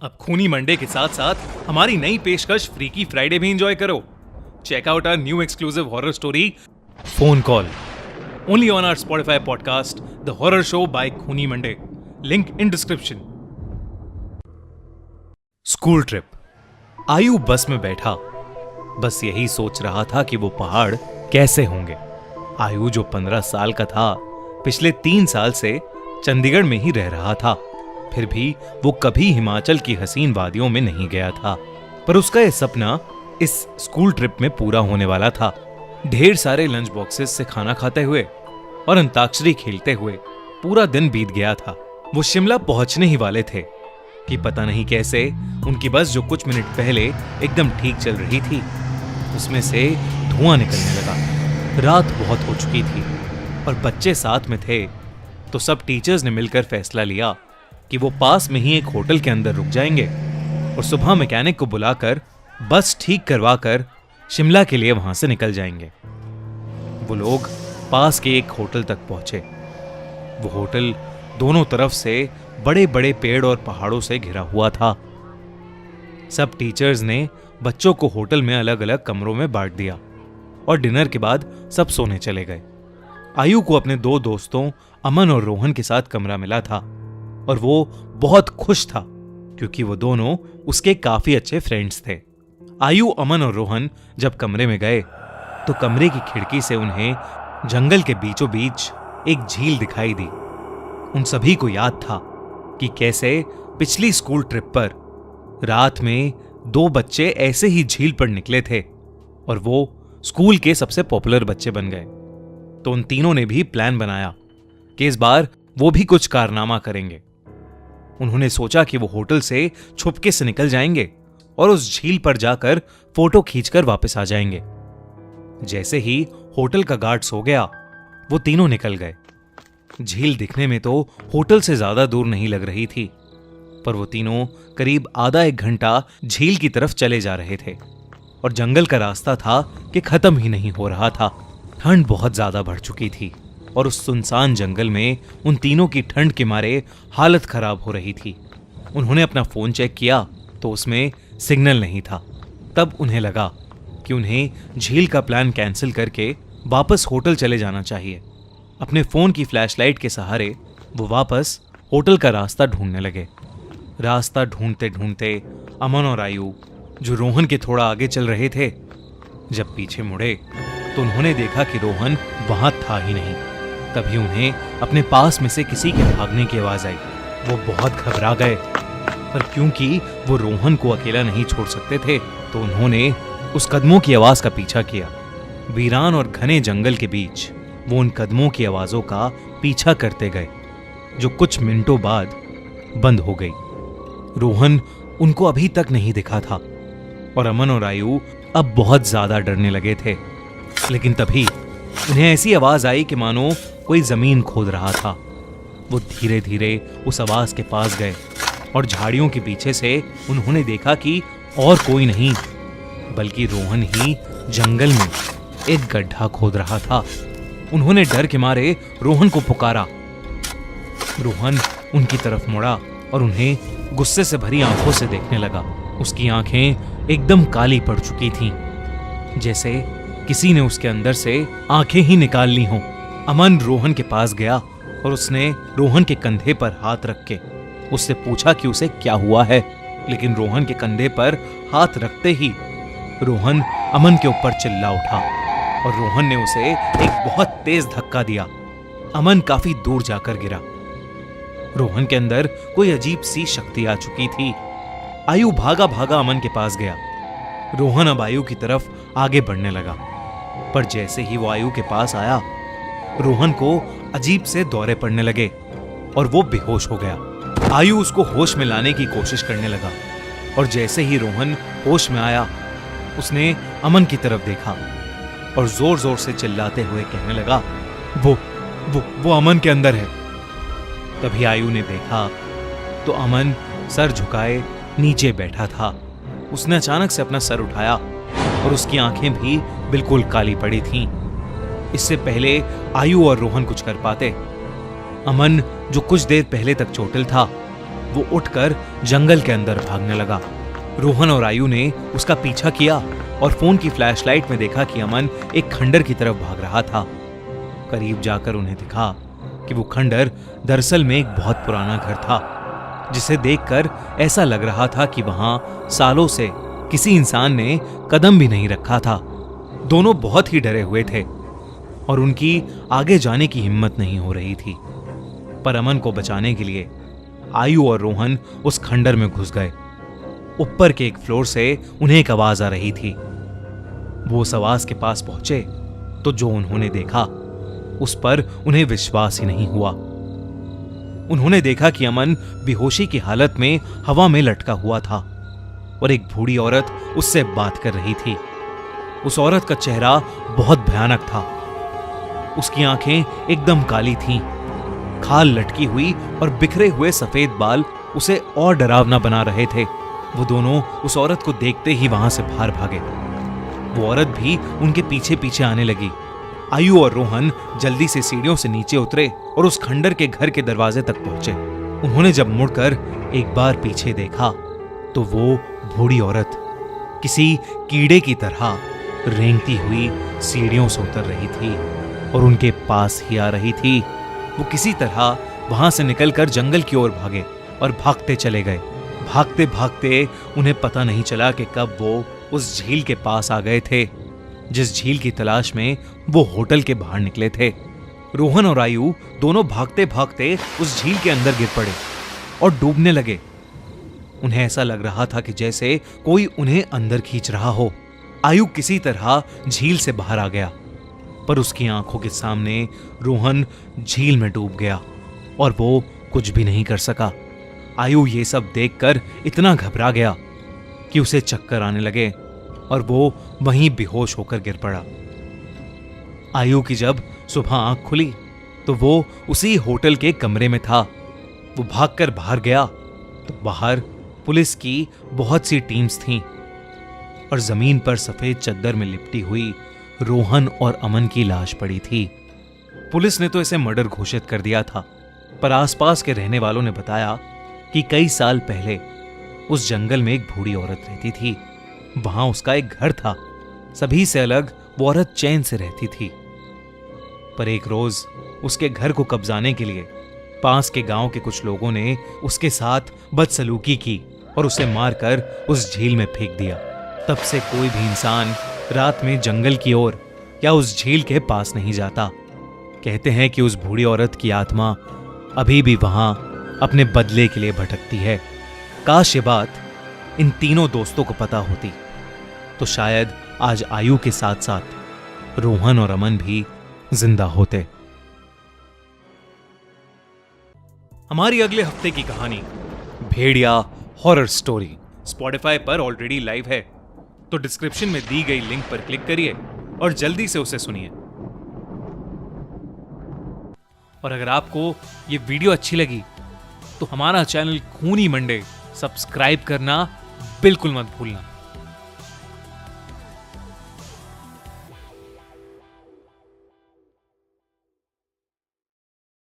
अब खूनी मंडे के साथ साथ हमारी नई पेशकश फ्रीकी फ्राइडे भी एंजॉय करो। Check out our new exclusive horror story phone call only on our Spotify podcast the horror show by खूनी Monday. Link in description. School trip. Ayu bus में बैठा बस यही सोच रहा था कि वो पहाड़ कैसे होंगे। आयु जो 15 साल का था, पिछले 3 साल से चंडीगढ़ में ही रह रहा था। फिर भी वो कभी हिमाचल की हसीन वादियों में नहीं गया था। पर उसका यह सपना इस स्कूल ट्रिप में पूरा होने वाला था। ढेर सारे लंच बॉक्सेस से खाना खाते हुए और अंताक्षरी खेलते हुए पूरा दिन बीत गया था। वो शिमला पहुंचने ही वाले थे कि पता नहीं कैसे उनकी बस जो कुछ मिनट पहले एकदम ठीक चल रही थी, उसमें से धुआं निकलने लगा। रात बहुत हो चुकी थी और बच्चे साथ में थे, तो सब टीचर्स ने मिलकर फैसला लिया कि वो पास में ही एक होटल के अंदर रुक जाएंगे और सुबह मैकेनिक को बुलाकर बस ठीक करवाकर शिमला के लिए वहां से निकल जाएंगे। वो लोग पास के एक होटल तक पहुंचे। वो होटल दोनों तरफ से बड़े बड़े पेड़ और पहाड़ों से घिरा हुआ था। सब टीचर्स ने बच्चों को होटल में अलग अलग कमरों में बांट दिया और डिनर के बाद सब सोने चले गए। आयु को अपने 2 दोस्तों अमन और रोहन के साथ कमरा मिला था और वो बहुत खुश था क्योंकि वो दोनों उसके काफी अच्छे फ्रेंड्स थे। आयु, अमन और रोहन जब कमरे में गए तो कमरे की खिड़की से उन्हें जंगल के बीचों बीच एक झील दिखाई दी। उन सभी को याद था कि कैसे पिछली स्कूल ट्रिप पर रात में 2 बच्चे ऐसे ही झील पर निकले थे और वो स्कूल के सबसे पॉपुलर बच्चे बन गए। तो उन तीनों ने भी प्लान बनाया कि इस बार वो भी कुछ कारनामा करेंगे। उन्होंने सोचा कि वो होटल से छुपके से निकल जाएंगे और उस झील पर जाकर फोटो खींचकर वापस आ जाएंगे। जैसे ही होटल का गार्ड सो गया, वो तीनों निकल गए। झील दिखने में तो होटल से ज्यादा दूर नहीं लग रही थी, पर वो तीनों करीब आधा 1 घंटा झील की तरफ चले जा रहे थे और जंगल का रास्ता था कि खत्म ही नहीं हो रहा था। ठंड बहुत ज्यादा बढ़ चुकी थी और उस सुनसान जंगल में उन तीनों की ठंड के मारे हालत खराब हो रही थी। उन्होंने अपना फोन चेक किया तो उसमें सिग्नल नहीं था। तब उन्हें लगा कि उन्हें झील का प्लान कैंसिल करके वापस होटल चले जाना चाहिए। अपने फोन की फ्लैशलाइट के सहारे वो वापस होटल का रास्ता ढूंढने लगे। रास्ता ढूंढते ढूंढते अमन और आयु, जो रोहन के थोड़ा आगे चल रहे थे, जब पीछे मुड़े तो उन्होंने देखा कि रोहन वहां था ही नहीं। तभी उन्हें अपने पास में से किसी के भागने की आवाज आई। वो बहुत घबरा गए, पर क्योंकि वो रोहन को अकेला नहीं छोड़ सकते थे तो उन्होंने उस कदमों की आवाज का पीछा किया। वीरान और घने जंगल के बीच वो उन कदमों की आवाजों का पीछा करते गए, जो कुछ मिनटों बाद बंद हो गई। रोहन उनको अभी तक नहीं दिखा था और अमन और आयु अब बहुत ज्यादा डरने लगे थे। लेकिन तभी उन्हें ऐसी आवाज आई कि मानो कोई जमीन खोद रहा था। वो धीरे धीरे उस आवाज के पास गए और झाड़ियों के पीछे से उन्होंने देखा कि और कोई नहीं बल्कि रोहन ही जंगल में एक गड्ढा खोद रहा था। उन्होंने डर के मारे रोहन को पुकारा। रोहन उनकी तरफ मुड़ा और उन्हें गुस्से से भरी आंखों से देखने लगा। उसकी आंखें एकदम काली पड़ चुकी थीं, जैसे किसी ने उसके अंदर से आंखें ही निकाल ली हों। अमन रोहन के पास गया और उसने रोहन के कंधे पर हाथ रख के उससे पूछा कि उसे क्या हुआ है। लेकिन रोहन के कंधे पर हाथ रखते ही रोहन अमन के ऊपर चिल्ला उठा और रोहन ने उसे एक बहुत तेज धक्का दिया। अमन काफी दूर जाकर गिरा। रोहन के अंदर कोई अजीब सी शक्ति आ चुकी थी। आयु भागा भागा अमन के पास गया। रोहन अब आयु की तरफ आगे बढ़ने लगा, पर जैसे ही वो आयु के पास आया, रोहन को अजीब से दौरे पड़ने लगे और वो बेहोश हो गया। आयु उसको होश में लाने की कोशिश करने लगा और जैसे ही रोहन होश में आया, उसने अमन की तरफ देखा और जोर जोर से चिल्लाते हुए कहने लगा, वो अमन के अंदर है। तभी आयु ने देखा तो अमन सर झुकाए नीचे बैठा था। उसने अचानक से अपना सर उठाया और उसकी आंखें भी बिल्कुल काली पड़ी थीं। इससे पहले आयु और रोहन कुछ कर पाते, अमन जो कुछ देर पहले तक चोटिल था, वो उठकर जंगल के अंदर भागने लगा। रोहन और आयु ने उसका पीछा किया और फोन की फ्लैशलाइट में देखा कि अमन एक खंडर की तरफ भाग रहा था। करीब जाकर उन्हें दिखा कि वो खंडर दरअसल में एक बहुत पुराना घर था, जिसे देखकर ऐसा लग रहा था कि वहां सालों से किसी इंसान ने कदम भी नहीं रखा था। दोनों बहुत ही डरे हुए थे और उनकी आगे जाने की हिम्मत नहीं हो रही थी। पर अमन को बचाने के लिए आयु और रोहन उस खंडर में घुस गए। ऊपर के एक फ्लोर से उन्हें एक आवाज आ रही थी। वो उस आवाज के पास पहुंचे तो जो उन्होंने देखा उस पर उन्हें विश्वास ही नहीं हुआ। उन्होंने देखा कि अमन बेहोशी की हालत में हवा में लटका हुआ था और एक बूढ़ी औरत उससे बात कर रही थी। उस औरत का चेहरा बहुत भयानक था। उसकी आंखें एकदम काली थीं, खाल लटकी हुई और बिखरे हुए सफेद बाल उसे और डरावना बना रहे थे। वो दोनों उस औरत को देखते ही वहां से बाहर भागे। वो औरत भी उनके पीछे पीछे आने लगी। आयु और रोहन जल्दी से सीढ़ियों से नीचे उतरे और उस खंडर के घर के दरवाजे तक पहुंचे। उन्होंने जब मुड़कर एक बार पीछे देखा तो वो बूढ़ी औरत किसी कीड़े की तरह रेंगती हुई सीढ़ियों से उतर रही थी और उनके पास ही आ रही थी। वो किसी तरह वहां से निकलकर जंगल की ओर भागे और भागते चले गए। भागते भागते उन्हें पता नहीं चला कि कब वो उस झील के पास आ गए थे, जिस झील की तलाश में वो होटल के बाहर निकले थे। रोहन और आयु दोनों भागते भागते उस झील के अंदर गिर पड़े और डूबने लगे। उन्हें ऐसा लग रहा था कि जैसे कोई उन्हें अंदर खींच रहा हो। आयु किसी तरह झील से बाहर आ गया, पर उसकी आंखों के सामने रोहन झील में डूब गया और वो कुछ भी नहीं कर सका। आयु ये सब देखकर इतना घबरा गया कि उसे चक्कर आने लगे और वो वहीं बेहोश होकर गिर पड़ा। आयु की जब सुबह आंख खुली तो वो उसी होटल के कमरे में था। वो भागकर बाहर गया तो बाहर पुलिस की बहुत सी टीम्स थीं और जमीन पर सफेद चद्दर में लिपटी हुई रोहन और अमन की लाश पड़ी थी। पुलिस ने तो इसे मर्डर घोषित कर दिया था, पर आसपास के रहने वालों ने बताया कि कई साल पहले उस जंगल में एक बूढ़ी औरत रहती थी। वहां उसका एक घर था। सभी से अलग वो औरत चैन से रहती थी। पर एक रोज उसके घर को कब्जाने के लिए पास के गांव के कुछ लोगों ने उसके साथ बदसलूकी की और उसे मारकर उस झील में फेंक दिया। तब से कोई भी इंसान रात में जंगल की ओर या उस झील के पास नहीं जाता। कहते हैं कि उस बूढ़ी औरत की आत्मा अभी भी वहां अपने बदले के लिए भटकती है। काश ये बात इन तीनों दोस्तों को पता होती तो शायद आज आयु के साथ साथ रोहन और अमन भी जिंदा होते। हमारी अगले हफ्ते की कहानी भेड़िया हॉरर स्टोरी स्पॉटिफाई पर ऑलरेडी लाइव है, तो डिस्क्रिप्शन में दी गई लिंक पर क्लिक करिए और जल्दी से उसे सुनिए। और अगर आपको ये वीडियो अच्छी लगी तो हमारा चैनल खूनी मंडे सब्सक्राइब करना बिल्कुल मत भूलना।